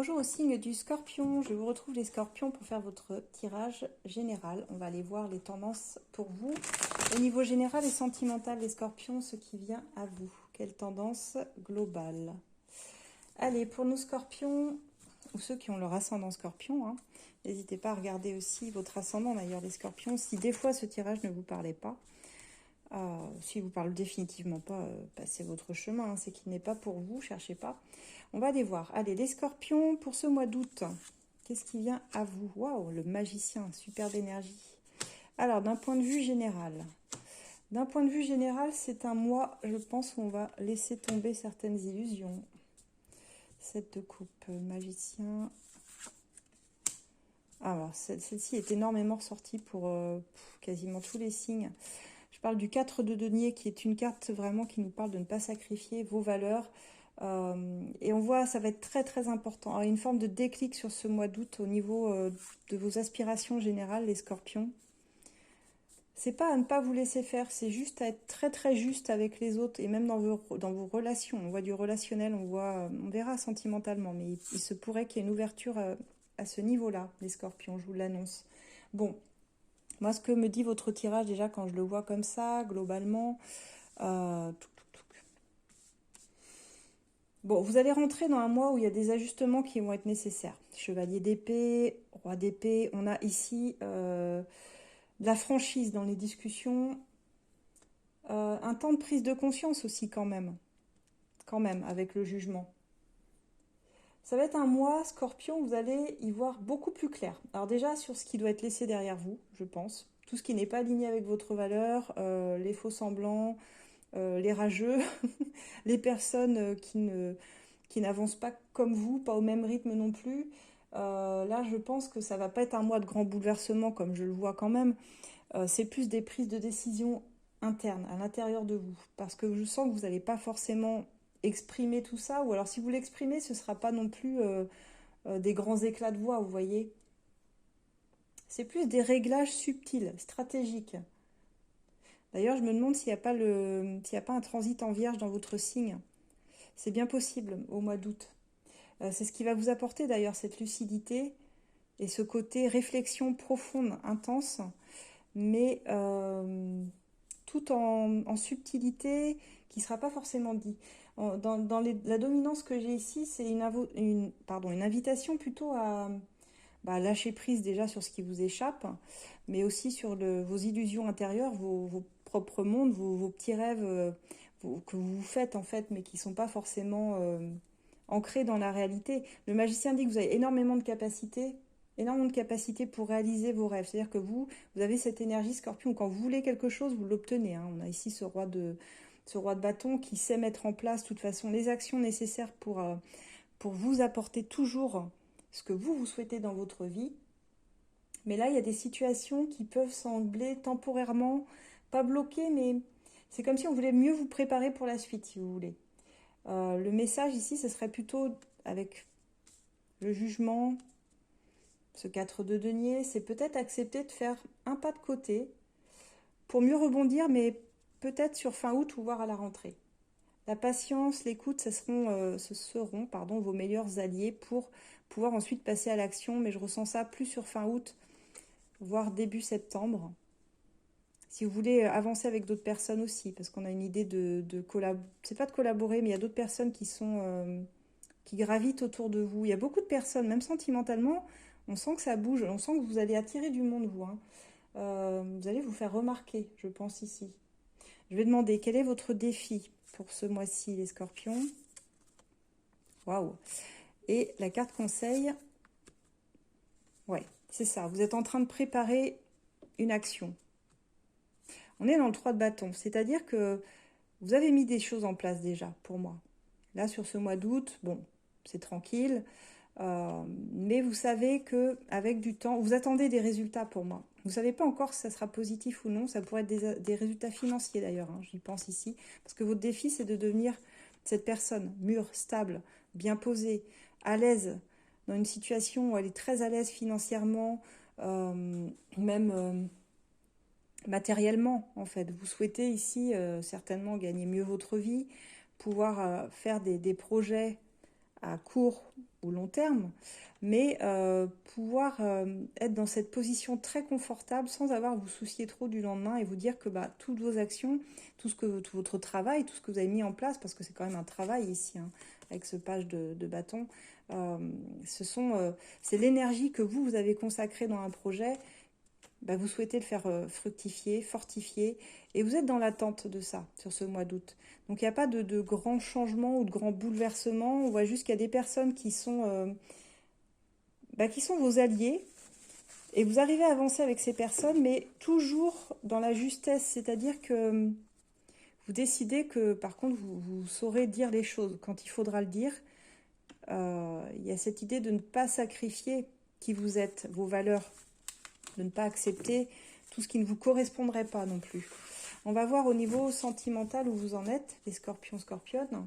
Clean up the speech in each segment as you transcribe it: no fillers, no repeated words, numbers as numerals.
Bonjour au signe du Scorpion, je vous retrouve les Scorpions pour faire votre tirage général. On va aller voir les tendances pour vous. Au niveau général et sentimental, les Scorpions, ce qui vient à vous. Quelle tendance globale? Allez, pour nos Scorpions, ou ceux qui ont leur ascendant Scorpion, hein, n'hésitez pas à regarder aussi votre ascendant d'ailleurs, les Scorpions. Si des fois ce tirage ne vous parlait pas, si vous parle définitivement pas, passez votre chemin, hein, c'est qu'il n'est pas pour vous, cherchez pas. On va aller voir. Allez, les Scorpions, pour ce mois d'août, qu'est-ce qui vient à vous? Waouh, le magicien, superbe énergie. Alors, d'un point de vue général, c'est un mois, je pense, où on va laisser tomber certaines illusions. 7 de coupe, magicien. Alors, celle-ci est énormément ressortie pour quasiment tous les signes. Je parle du 4 de denier, qui est une carte vraiment qui nous parle de ne pas sacrifier vos valeurs. Et on voit, ça va être très très important. Alors, une forme de déclic sur ce mois d'août au niveau de vos aspirations générales, les Scorpions. C'est pas à ne pas vous laisser faire, c'est juste à être très très juste avec les autres et même dans vos relations. On voit du relationnel, on verra sentimentalement, mais il se pourrait qu'il y ait une ouverture à ce niveau-là, les Scorpions, je vous l'annonce. Bon, moi ce que me dit votre tirage déjà quand je le vois comme ça, globalement, bon, vous allez rentrer dans un mois où il y a des ajustements qui vont être nécessaires. Chevalier d'épée, roi d'épée, on a ici de la franchise dans les discussions, un temps de prise de conscience aussi quand même, avec le jugement. Ça va être un mois, Scorpion, vous allez y voir beaucoup plus clair. Alors déjà, sur ce qui doit être laissé derrière vous, je pense, tout ce qui n'est pas aligné avec votre valeur, les faux semblants, les rageux, les personnes qui n'avancent pas comme vous, pas au même rythme non plus. Là, je pense que ça va pas être un mois de grand bouleversement comme je le vois quand même. C'est plus des prises de décision internes, à l'intérieur de vous. Parce que je sens que vous n'allez pas forcément exprimer tout ça, ou alors si vous l'exprimez, ce ne sera pas non plus des grands éclats de voix, vous voyez. C'est plus des réglages subtils, stratégiques. D'ailleurs, je me demande s'il n'y a pas un transit en vierge dans votre signe. C'est bien possible au mois d'août. C'est ce qui va vous apporter d'ailleurs cette lucidité et ce côté réflexion profonde, intense, mais tout en subtilité qui ne sera pas forcément dit. Dans la dominance que j'ai ici, c'est une invitation plutôt à lâcher prise déjà sur ce qui vous échappe, mais aussi sur vos illusions intérieures, vos propres mondes, vos petits rêves que vous vous faites en fait, mais qui ne sont pas forcément ancrés dans la réalité. Le magicien dit que vous avez énormément de capacités pour réaliser vos rêves. C'est-à-dire que vous avez cette énergie Scorpion. Quand vous voulez quelque chose, vous l'obtenez. Hein. On a ici ce roi de bâton qui sait mettre en place, de toute façon, les actions nécessaires pour vous apporter toujours ce que vous souhaitez dans votre vie. Mais là, il y a des situations qui peuvent sembler temporairement, pas bloquées, mais c'est comme si on voulait mieux vous préparer pour la suite, si vous voulez. Le message ici, ce serait plutôt avec le jugement, ce 4 de denier, c'est peut-être accepter de faire un pas de côté pour mieux rebondir, mais peut-être sur fin août ou voire à la rentrée. La patience, l'écoute, ce seront vos meilleurs alliés pour pouvoir ensuite passer à l'action, mais je ressens ça plus sur fin août, voire début septembre. Si vous voulez avancer avec d'autres personnes aussi, parce qu'on a une idée de collaborer, c'est pas de collaborer, mais il y a d'autres personnes qui gravitent autour de vous. Il y a beaucoup de personnes, même sentimentalement, on sent que ça bouge, on sent que vous allez attirer du monde, vous. Hein. Vous allez vous faire remarquer, je pense, ici. Je vais demander, quel est votre défi pour ce mois-ci, les Scorpions? Waouh! Et la carte conseil, ouais, c'est ça. Vous êtes en train de préparer une action. On est dans le 3 de bâton, c'est-à-dire que vous avez mis des choses en place déjà, pour moi. Là, sur ce mois d'août, bon, c'est tranquille. Mais vous savez qu'avec du temps, vous attendez des résultats pour moi. Vous ne savez pas encore si ça sera positif ou non. Ça pourrait être des résultats financiers d'ailleurs, hein, j'y pense ici. Parce que votre défi, c'est de devenir cette personne mûre, stable, bien posée, à l'aise, dans une situation où elle est très à l'aise financièrement, même matériellement en fait. Vous souhaitez ici certainement gagner mieux votre vie, pouvoir faire des projets à court ou long terme, mais pouvoir être dans cette position très confortable sans avoir à vous soucier trop du lendemain et vous dire que bah, toutes vos actions, tout votre travail, tout ce que vous avez mis en place, parce que c'est quand même un travail ici, hein, avec ce page de bâton, euh, c'est l'énergie que vous avez consacrée dans un projet. Bah, vous souhaitez le faire fructifier, fortifier, et vous êtes dans l'attente de ça sur ce mois d'août. Donc il n'y a pas de grands changements ou de grands bouleversements. On voit juste qu'il y a des personnes qui sont vos alliés, et vous arrivez à avancer avec ces personnes, mais toujours dans la justesse, c'est-à-dire que vous décidez que par contre vous saurez dire les choses quand il faudra le dire. Il y a cette idée de ne pas sacrifier qui vous êtes, vos valeurs, de ne pas accepter tout ce qui ne vous correspondrait pas non plus. On va voir au niveau sentimental où vous en êtes, les scorpions, scorpionnes.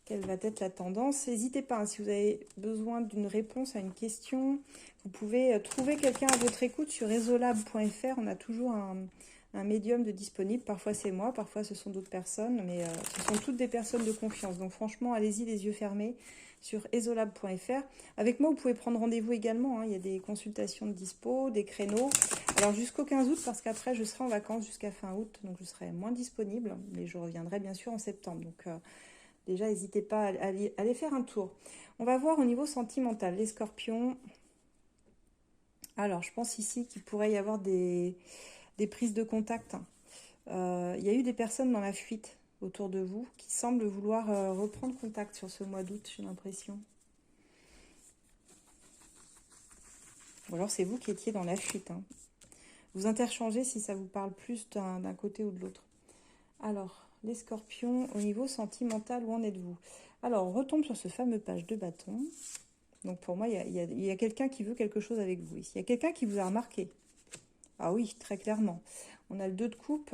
Quelle va être la tendance? N'hésitez pas, hein, si vous avez besoin d'une réponse à une question, vous pouvez trouver quelqu'un à votre écoute sur esolab.fr. On a toujours un médium de disponible. Parfois c'est moi, parfois ce sont d'autres personnes, mais ce sont toutes des personnes de confiance. Donc franchement, allez-y les yeux fermés sur esolab.fr. Avec moi, vous pouvez prendre rendez-vous également, hein. Il y a des consultations de dispo, des créneaux. Alors jusqu'au 15 août, parce qu'après je serai en vacances jusqu'à fin août, donc je serai moins disponible, mais je reviendrai bien sûr en septembre. Donc déjà, n'hésitez pas à aller faire un tour. On va voir au niveau sentimental, les scorpions. Alors, je pense ici qu'il pourrait y avoir des prises de contact. Il y a eu des personnes dans la fuite autour de vous qui semblent vouloir reprendre contact sur ce mois d'août, j'ai l'impression. Ou alors c'est vous qui étiez dans la fuite, hein. Vous interchangez si ça vous parle plus d'un côté ou de l'autre. Alors, les scorpions, au niveau sentimental, où en êtes-vous? Alors, on retombe sur ce fameux page de bâton. Donc pour moi, il y a quelqu'un qui veut quelque chose avec vous ici. Il y a quelqu'un qui vous a remarqué. Ah oui, très clairement. On a le 2 de coupe.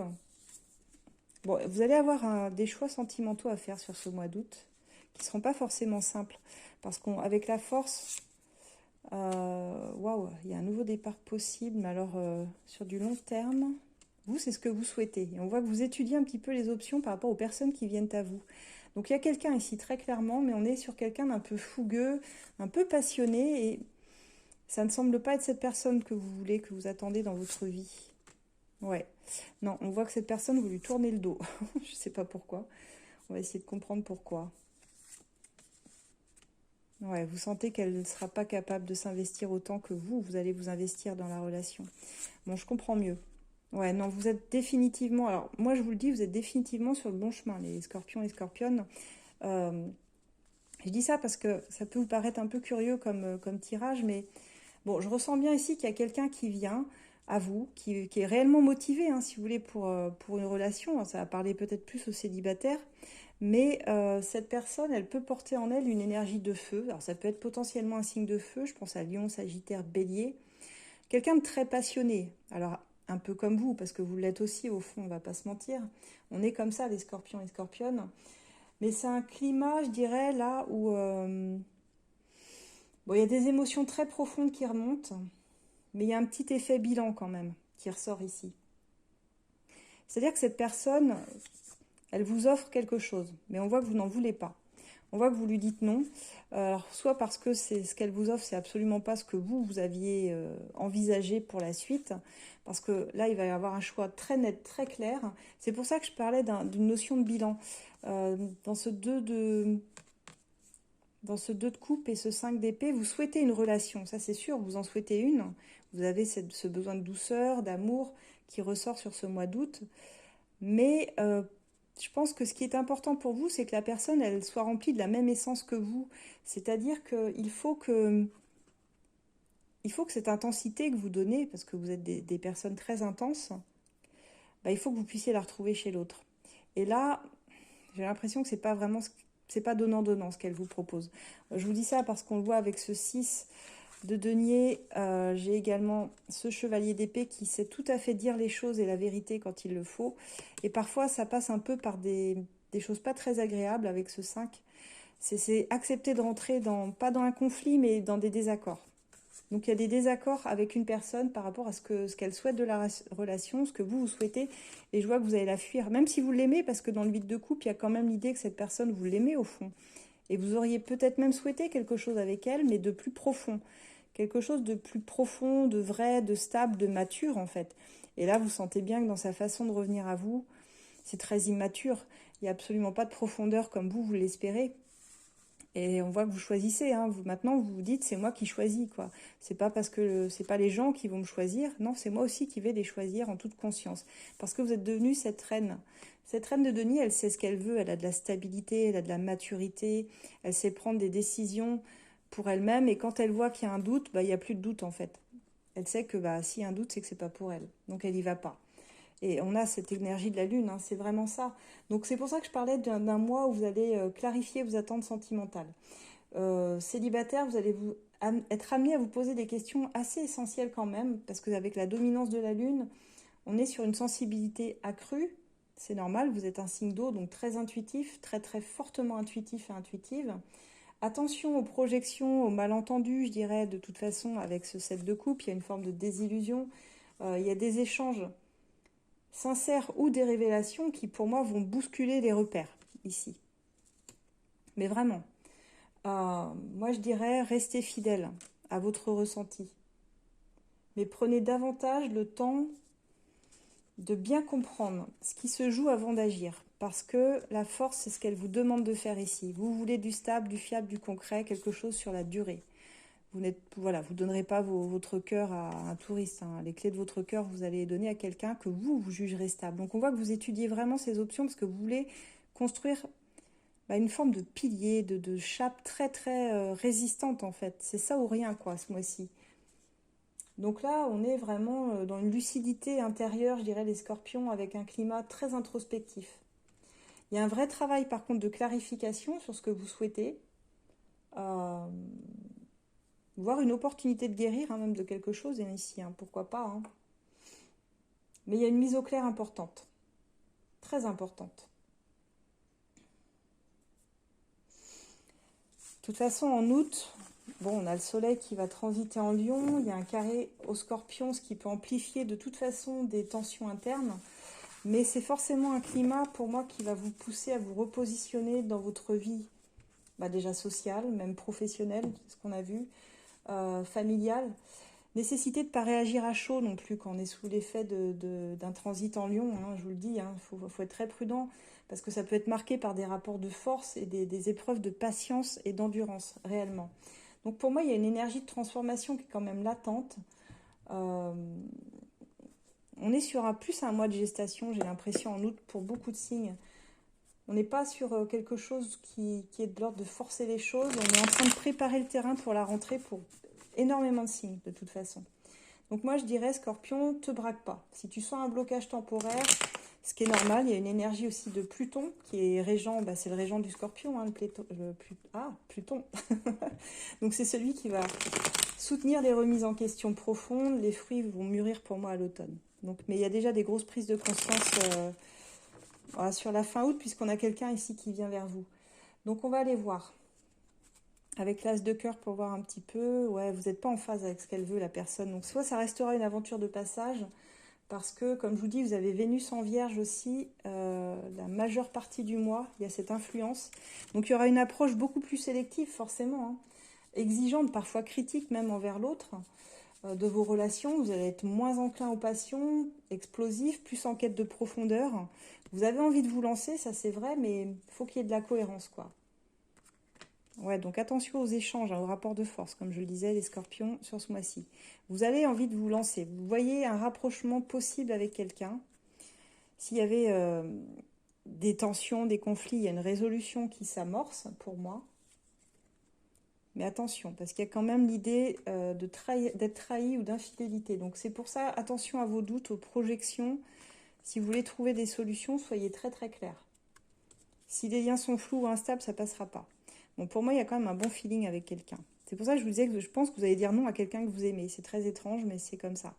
Bon, vous allez avoir des choix sentimentaux à faire sur ce mois d'août, qui ne seront pas forcément simples. Parce qu'avec la force, waouh, il y a un nouveau départ possible, mais alors sur du long terme, vous, c'est ce que vous souhaitez. Et on voit que vous étudiez un petit peu les options par rapport aux personnes qui viennent à vous. Donc il y a quelqu'un ici très clairement, mais on est sur quelqu'un d'un peu fougueux, un peu passionné, et ça ne semble pas être cette personne que vous voulez, que vous attendez dans votre vie. Ouais. Non, on voit que cette personne, vous lui tournez le dos. Je ne sais pas pourquoi. On va essayer de comprendre pourquoi. Ouais, vous sentez qu'elle ne sera pas capable de s'investir autant que vous allez vous investir dans la relation. Bon, je comprends mieux. Ouais, non, vous êtes définitivement... Alors, moi, je vous le dis, vous êtes définitivement sur le bon chemin, les scorpions et scorpionnes. Euh, je dis ça parce que ça peut vous paraître un peu curieux comme tirage, mais bon, je ressens bien ici qu'il y a quelqu'un qui vient à vous, qui est réellement motivé, hein, si vous voulez, pour une relation. Ça va parler peut-être plus aux célibataires, mais cette personne, elle peut porter en elle une énergie de feu. Alors, ça peut être potentiellement un signe de feu, je pense à Lion, Sagittaire, Bélier. Quelqu'un de très passionné. Alors, un peu comme vous, parce que vous l'êtes aussi, au fond, on va pas se mentir. On est comme ça, les scorpions et scorpionnes. Mais c'est un climat, je dirais, là où bon, il y a des émotions très profondes qui remontent, mais il y a un petit effet bilan quand même qui ressort ici. C'est-à-dire que cette personne, elle vous offre quelque chose, mais on voit que vous n'en voulez pas. On voit que vous lui dites non. Alors, soit parce que c'est ce qu'elle vous offre, c'est absolument pas ce que vous aviez envisagé pour la suite, parce que là, il va y avoir un choix très net, très clair. C'est pour ça que je parlais d'une notion de bilan. Dans ce 2 de... Dans ce 2 de coupe et ce 5 d'épée, vous souhaitez une relation, ça c'est sûr, vous en souhaitez une. Vous avez ce besoin de douceur, d'amour qui ressort sur ce mois d'août. Mais je pense que ce qui est important pour vous, c'est que la personne, elle soit remplie de la même essence que vous. C'est-à-dire il faut que cette intensité que vous donnez, parce que vous êtes des personnes très intenses, bah, il faut que vous puissiez la retrouver chez l'autre. Et là, j'ai l'impression que c'est pas donnant-donnant ce qu'elle vous propose. Je vous dis ça parce qu'on le voit avec ce 6 de denier. J'ai également ce chevalier d'épée qui sait tout à fait dire les choses et la vérité quand il le faut. Et parfois, ça passe un peu par des choses pas très agréables avec ce 5. C'est accepter de rentrer pas dans un conflit, mais dans des désaccords. Donc il y a des désaccords avec une personne par rapport à ce qu'elle souhaite de la relation, ce que vous souhaitez, et je vois que vous allez la fuir, même si vous l'aimez, parce que dans le 8 de coupe, il y a quand même l'idée que cette personne, vous l'aimez au fond. Et vous auriez peut-être même souhaité quelque chose avec elle, mais de plus profond. Quelque chose de plus profond, de vrai, de stable, de mature en fait. Et là, vous sentez bien que dans sa façon de revenir à vous, c'est très immature. Il n'y a absolument pas de profondeur comme vous l'espérez. Et on voit que vous choisissez. Hein. Maintenant, vous vous dites, c'est moi qui choisis, quoi. C'est pas parce que c'est pas les gens qui vont me choisir. Non, c'est moi aussi qui vais les choisir en toute conscience. Parce que vous êtes devenue cette reine. Cette reine de denier, elle sait ce qu'elle veut. Elle a de la stabilité, elle a de la maturité. Elle sait prendre des décisions pour elle-même. Et quand elle voit qu'il y a un doute, bah, il n'y a plus de doute, en fait. Elle sait que bah, s'il y a un doute, c'est que c'est pas pour elle. Donc elle y va pas. Et on a cette énergie de la lune, hein, c'est vraiment ça. Donc c'est pour ça que je parlais d'un mois où vous allez clarifier vos attentes sentimentales. Célibataire, vous allez être amené à vous poser des questions assez essentielles quand même, parce qu'avec la dominance de la lune, on est sur une sensibilité accrue. C'est normal, vous êtes un signe d'eau, donc très intuitif, très très fortement intuitif et intuitive. Attention aux projections, aux malentendus, je dirais, de toute façon, avec ce set de coupe, il y a une forme de désillusion. Il y a des échanges sincères ou des révélations qui, pour moi, vont bousculer les repères, ici. Mais vraiment. Moi, je dirais, restez fidèle à votre ressenti. Mais prenez davantage le temps de bien comprendre ce qui se joue avant d'agir. Parce que la force, c'est ce qu'elle vous demande de faire ici. Vous voulez du stable, du fiable, du concret, quelque chose sur la durée. Vous vous donnerez pas votre cœur à un touriste. Hein. Les clés de votre cœur, vous allez les donner à quelqu'un que vous jugerez stable. Donc on voit que vous étudiez vraiment ces options parce que vous voulez construire une forme de pilier, de chape très très résistante en fait. C'est ça ou rien quoi ce mois-ci. Donc là, on est vraiment dans une lucidité intérieure, je dirais, les scorpions, avec un climat très introspectif. Il y a un vrai travail par contre de clarification sur ce que vous souhaitez. Euh, Voir une opportunité de guérir hein, même de quelque chose ici, hein, pourquoi pas. Hein. Mais il y a une mise au clair importante, très importante. De toute façon, en août, bon, on a le soleil qui va transiter en Lion, il y a un carré au Scorpion, ce qui peut amplifier de toute façon des tensions internes. Mais c'est forcément un climat, pour moi, qui va vous pousser à vous repositionner dans votre vie, déjà sociale, même professionnelle, ce qu'on a vu, familiale. Nécessité de ne pas réagir à chaud non plus quand on est sous l'effet d'un transit en Lion, hein, je vous le dis, hein, faut être très prudent parce que ça peut être marqué par des rapports de force et des épreuves de patience et d'endurance réellement. Donc pour moi, il y a une énergie de transformation qui est quand même latente. Euh, on est sur plus un mois de gestation, j'ai l'impression, en août pour beaucoup de signes. On n'est pas sur quelque chose qui est de l'ordre de forcer les choses. On est en train de préparer le terrain pour la rentrée pour énormément de signes de toute façon. Donc moi je dirais Scorpion, te braque pas. Si tu sens un blocage temporaire, ce qui est normal, il y a une énergie aussi de Pluton qui est régent, c'est le régent du Scorpion, hein, Pluton. Donc c'est celui qui va soutenir les remises en question profondes. Les fruits vont mûrir pour moi à l'automne. Donc, mais il y a déjà des grosses prises de conscience sur la fin août puisqu'on a quelqu'un ici qui vient vers vous. Donc on va aller voir. Avec l'as de cœur pour voir un petit peu, ouais, vous n'êtes pas en phase avec ce qu'elle veut la personne. Donc soit ça restera une aventure de passage, parce que comme je vous dis, vous avez Vénus en Vierge aussi, la majeure partie du mois, il y a cette influence. Donc il y aura une approche beaucoup plus sélective forcément, hein, exigeante, parfois critique même envers l'autre, de vos relations. Vous allez être moins enclin aux passions, explosif, plus en quête de profondeur. Vous avez envie de vous lancer, ça c'est vrai, mais il faut qu'il y ait de la cohérence quoi. Ouais, donc attention aux échanges, hein, aux rapports de force, comme je le disais, les scorpions sur ce mois-ci. Vous avez envie de vous lancer. Vous voyez un rapprochement possible avec quelqu'un. S'il y avait des tensions, des conflits, il y a une résolution qui s'amorce pour moi. Mais attention, parce qu'il y a quand même l'idée d'être trahi ou d'infidélité. Donc c'est pour ça, attention à vos doutes, aux projections. Si vous voulez trouver des solutions, soyez très très clair. Si les liens sont flous ou instables, ça ne passera pas. Bon, pour moi, il y a quand même un bon feeling avec quelqu'un. C'est pour ça que je vous disais que je pense que vous allez dire non à quelqu'un que vous aimez. C'est très étrange, mais c'est comme ça.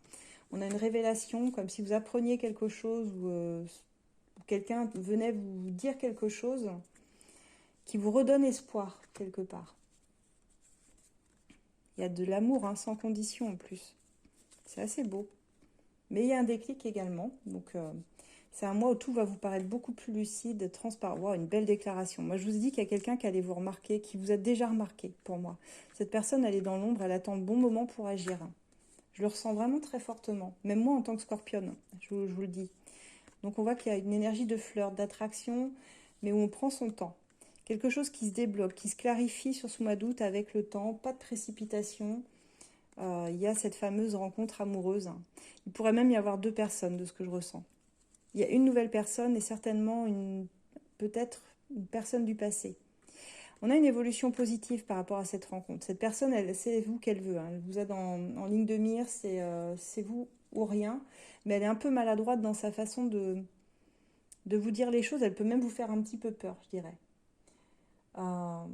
On a une révélation, comme si vous appreniez quelque chose ou quelqu'un venait vous dire quelque chose qui vous redonne espoir quelque part. Il y a de l'amour hein, sans condition en plus. C'est assez beau. Mais il y a un déclic également. Donc C'est un mois où tout va vous paraître beaucoup plus lucide, transparent. Wow, une belle déclaration. Moi, je vous dis qu'il y a quelqu'un qui allait vous remarquer, qui vous a déjà remarqué, pour moi. Cette personne, elle est dans l'ombre, elle attend le bon moment pour agir. Je le ressens vraiment très fortement. Même moi, en tant que scorpionne, je vous le dis. Donc, on voit qu'il y a une énergie de flirt, d'attraction, mais où on prend son temps. Quelque chose qui se débloque, qui se clarifie sur ce mois d'août avec le temps, pas de précipitation. Il y a cette fameuse rencontre amoureuse. Il pourrait même y avoir deux personnes de ce que je ressens. Il y a une nouvelle personne et certainement peut-être une personne du passé. On a une évolution positive par rapport à cette rencontre. Cette personne, c'est vous qu'elle veut. Elle vous a en ligne de mire, c'est vous ou rien. Mais elle est un peu maladroite dans sa façon de vous dire les choses. Elle peut même vous faire un petit peu peur, je dirais. Euh,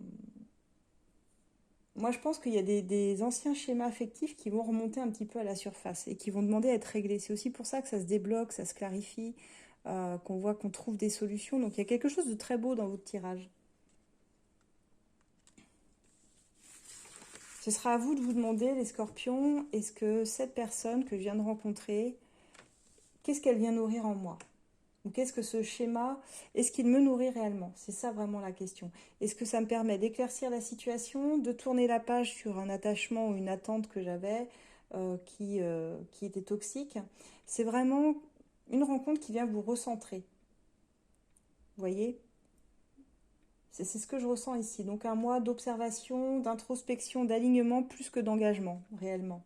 Moi, je pense qu'il y a des anciens schémas affectifs qui vont remonter un petit peu à la surface et qui vont demander à être réglés. C'est aussi pour ça que ça se débloque, ça se clarifie, qu'on voit qu'on trouve des solutions. Donc, il y a quelque chose de très beau dans votre tirage. Ce sera à vous de vous demander, les scorpions, est-ce que cette personne que je viens de rencontrer, qu'est-ce qu'elle vient nourrir en moi? Ou qu'est-ce que ce schéma, est-ce qu'il me nourrit réellement? C'est ça vraiment la question. Est-ce que ça me permet d'éclaircir la situation, de tourner la page sur un attachement ou une attente que j'avais qui était toxique? C'est vraiment une rencontre qui vient vous recentrer. Vous voyez? C'est ce que je ressens ici. Donc un mois d'observation, d'introspection, d'alignement plus que d'engagement, réellement.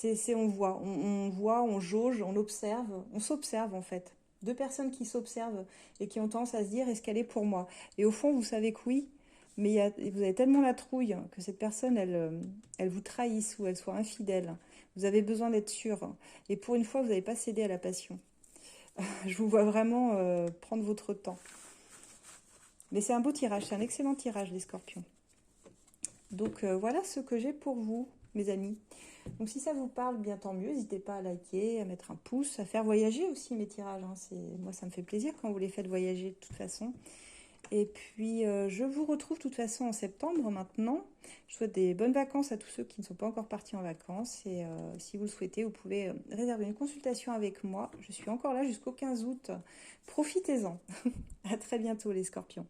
On voit, on jauge, on observe, on s'observe en fait. Deux personnes qui s'observent et qui ont tendance à se dire est-ce qu'elle est pour moi? Et au fond, vous savez que oui, mais vous avez tellement la trouille que cette personne, elle vous trahisse ou elle soit infidèle. Vous avez besoin d'être sûr. Et pour une fois, vous n'avez pas cédé à la passion. Je vous vois vraiment prendre votre temps. Mais c'est un beau tirage, c'est un excellent tirage, les scorpions. Donc voilà ce que j'ai pour vous, mes amis. Donc si ça vous parle, bien tant mieux. N'hésitez pas à liker, à mettre un pouce, à faire voyager aussi mes tirages. Hein. Moi, ça me fait plaisir quand vous les faites voyager de toute façon. Et puis, je vous retrouve de toute façon en septembre maintenant. Je souhaite des bonnes vacances à tous ceux qui ne sont pas encore partis en vacances. Et si vous le souhaitez, vous pouvez réserver une consultation avec moi. Je suis encore là jusqu'au 15 août. Profitez-en. À très bientôt les scorpions.